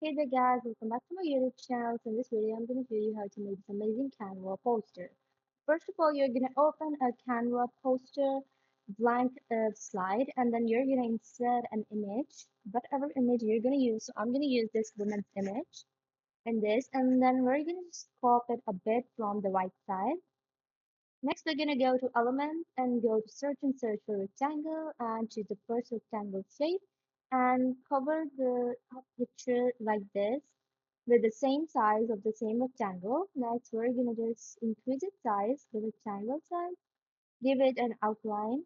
Hey there guys, welcome back to my YouTube channel. So in this video, I'm going to show you how to make this amazing Canva poster. First of all, you're going to open a Canva poster blank slide and then you're going to insert an image, whatever image you're going to use. So I'm going to use this woman's image and this, and then we're going to just crop it a bit from the right side. Next, we're going to go to Element and go to Search and search for rectangle and choose the first rectangle shape and cover the top picture like this with the same size of the same rectangle. Next, we're going to just increase its size, the rectangle size, give it an outline,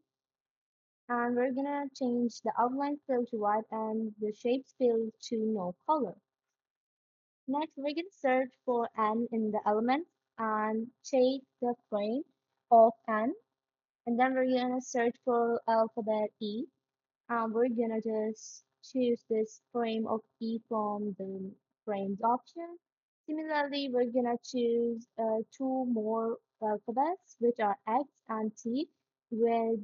and we're going to change the outline fill to white and the shapes fill to no color. Next, we're going to search for N in the element and change the frame of N. And then we're gonna search for alphabet E. We're gonna just choose this frame of E from the frames option. Similarly, we're gonna choose two more alphabets, which are X and T, with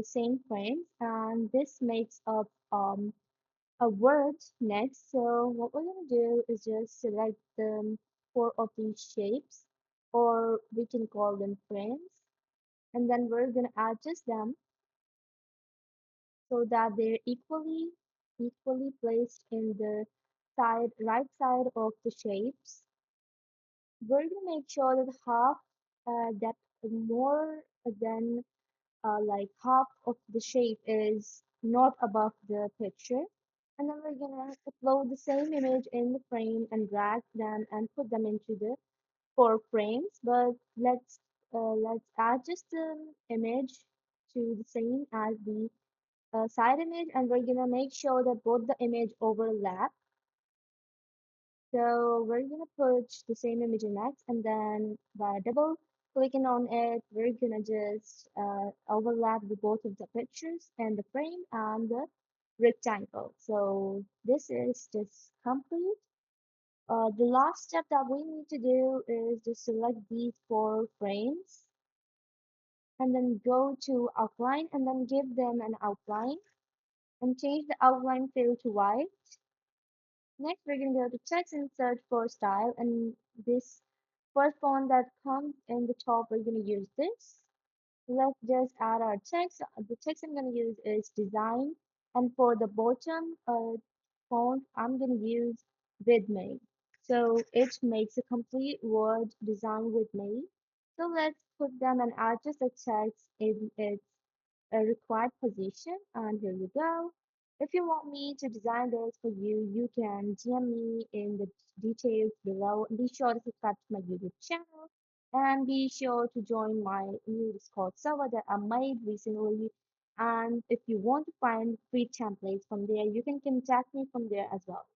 same frames. And this makes up a word next. So what we're gonna do is just select the four of these shapes, or we can call them frames, and then we're gonna adjust them so that they're equally placed in the right side of the shapes. We're gonna make sure that that more than like half of the shape is not above the picture. And then we're gonna upload the same image in the frame and drag them and put them into the four frames. But let's adjust the image to the same as the side image, and we're gonna make sure that both the image overlap. So we're gonna put the same image in next, and then by double clicking on it, we're gonna just overlap the both of the pictures and the frame and the rectangle. So this is just complete. The last step that we need to do is to select these four frames and then go to outline and then give them an outline and change the outline fill to white. Next, we're going to go to text and search for style, and this first font that comes in the top, we're going to use this. Let's just add our text. The text I'm going to use is design, and for the bottom font, I'm going to use with me. So it makes a complete word design with me. So let's put them and adjust the text in its a required position, and here you go. If you want me to design this for you, you can DM me in the details below. Be sure to subscribe to my YouTube channel and be sure to join my new Discord server that I made recently. And if you want to find free templates from there, you can contact me from there as well.